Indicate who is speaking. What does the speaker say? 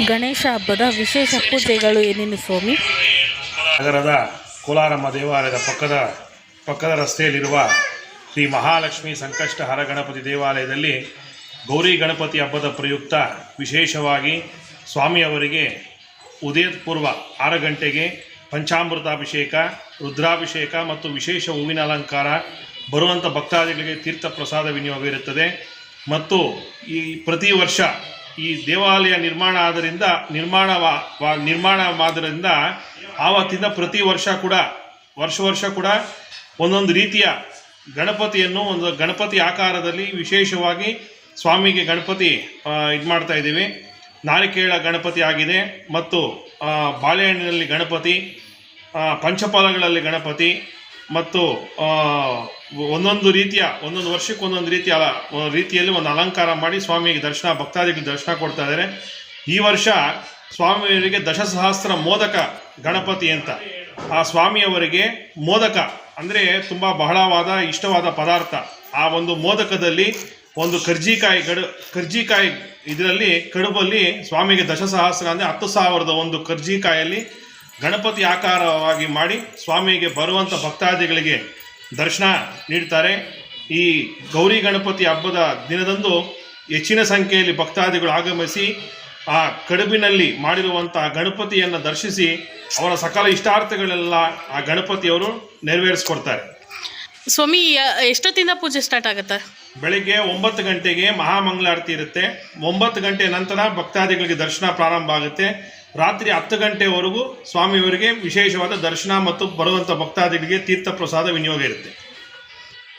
Speaker 1: ಗಣೇಶ ಹಬ್ಬದ ವಿಶೇಷ ಪೂಜೆಗಳು ಏನೇನು ಸ್ವಾಮಿ?
Speaker 2: ನಗರದ ಕೋಲಾರಮ್ಮ ದೇವಾಲಯದ ಪಕ್ಕದ ರಸ್ತೆಯಲ್ಲಿರುವ ಶ್ರೀ ಮಹಾಲಕ್ಷ್ಮಿ ಸಂಕಷ್ಟಹರ ಗಣಪತಿ ದೇವಾಲಯದಲ್ಲಿ ಗೌರಿ ಗಣಪತಿ ಹಬ್ಬದ ಪ್ರಯುಕ್ತ ವಿಶೇಷವಾಗಿ ಸ್ವಾಮಿಯವರಿಗೆ ಉದಯದ ಪೂರ್ವ 6 ಗಂಟೆಗೆ ಪಂಚಾಮೃತಾಭಿಷೇಕ, ರುದ್ರಾಭಿಷೇಕ ಮತ್ತು ವಿಶೇಷ ಹೂವಿನ ಅಲಂಕಾರ, ಬರುವಂಥ ಭಕ್ತಾದಿಗಳಿಗೆ ತೀರ್ಥ ಪ್ರಸಾದ ವಿನಿಯೋಗ ಇರುತ್ತದೆ. ಮತ್ತು ಈ ಪ್ರತಿ ವರ್ಷ ಈ ದೇವಾಲಯ ನಿರ್ಮಾಣವಾದ್ದರಿಂದ ಆವತ್ತಿಂದ ಪ್ರತಿ ವರ್ಷ ಕೂಡ ಒಂದೊಂದು ರೀತಿಯ ಗಣಪತಿಯನ್ನು ಒಂದು ಗಣಪತಿ ಆಕಾರದಲ್ಲಿ ವಿಶೇಷವಾಗಿ ಸ್ವಾಮಿಗೆ ಗಣಪತಿ ಇದು ಮಾಡ್ತಾ ಇದ್ದೀವಿ. ನಾರಿಕೇಳ ಗಣಪತಿ ಆಗಿದೆ ಮತ್ತು ಬಾಳೆಹಣ್ಣಿನಲ್ಲಿ ಗಣಪತಿ, ಪಂಚಫಲಗಳಲ್ಲಿ ಗಣಪತಿ ಮತ್ತು ಒಂದೊಂದು ವರ್ಷಕ್ಕೆ ಒಂದೊಂದು ರೀತಿಯಲ್ಲಿ ಒಂದು ಅಲಂಕಾರ ಮಾಡಿ ಸ್ವಾಮಿಗೆ ಭಕ್ತಾದಿಗಳಿಗೆ ದರ್ಶನ ಕೊಡ್ತಾ ಇದ್ದಾರೆ. ಈ ವರ್ಷ ಸ್ವಾಮಿಯವರಿಗೆ ದಶಸಹಸ್ರ ಮೋದಕ ಗಣಪತಿ ಅಂತ, ಆ ಸ್ವಾಮಿಯವರಿಗೆ ಮೋದಕ ಅಂದರೆ ತುಂಬ ಬಹಳವಾದ ಇಷ್ಟವಾದ ಪದಾರ್ಥ. ಆ ಒಂದು ಮೋದಕದಲ್ಲಿ ಒಂದು ಕರ್ಜಿಕಾಯಿ ಇದರಲ್ಲಿ ಕಡುಬಲ್ಲಿ ಸ್ವಾಮಿಗೆ ದಶಸಹಸ್ರ ಅಂದರೆ 10,000 ಒಂದು ಕರ್ಜಿಕಾಯಲ್ಲಿ ಗಣಪತಿ ಆಕಾರವಾಗಿ ಮಾಡಿ ಸ್ವಾಮಿಗೆ ಬರುವಂಥ ಭಕ್ತಾದಿಗಳಿಗೆ ದರ್ಶನ ನೀಡ್ತಾರೆ. ಈ ಗೌರಿ ಗಣಪತಿ ಹಬ್ಬದ ದಿನದಂದು ಹೆಚ್ಚಿನ ಸಂಖ್ಯೆಯಲ್ಲಿ ಭಕ್ತಾದಿಗಳು ಆಗಮಿಸಿ ಆ ಕಡುಬಿನಲ್ಲಿ ಮಾಡಿರುವಂಥ ಗಣಪತಿಯನ್ನು ದರ್ಶಿಸಿ ಅವರ ಸಕಲ ಇಷ್ಟಾರ್ಥಗಳೆಲ್ಲ ಆ ಗಣಪತಿಯವರು ನೆರವೇರಿಸ್ಕೊಡ್ತಾರೆ.
Speaker 1: ಸ್ವಾಮಿ, ಎಷ್ಟೊತ್ತಿಂದ ಪೂಜೆ ಸ್ಟಾರ್ಟ್ ಆಗುತ್ತೆ?
Speaker 2: ಬೆಳಿಗ್ಗೆ 9 ಗಂಟೆಗೆ ಮಹಾಮಂಗಳಾರತಿ ಇರುತ್ತೆ. 9 ಗಂಟೆ ನಂತರ ಭಕ್ತಾದಿಗಳಿಗೆ ದರ್ಶನ ಪ್ರಾರಂಭ ಆಗುತ್ತೆ. ರಾತ್ರಿ 10 ಗಂಟೆವರೆಗೂ ಸ್ವಾಮಿಯವರಿಗೆ ವಿಶೇಷವಾದ ದರ್ಶನ ಮತ್ತು ಬರುವಂಥ ಭಕ್ತಾದಿಗಳಿಗೆ ತೀರ್ಥ ಪ್ರಸಾದ ವಿನಿಯೋಗ ಇರುತ್ತೆ.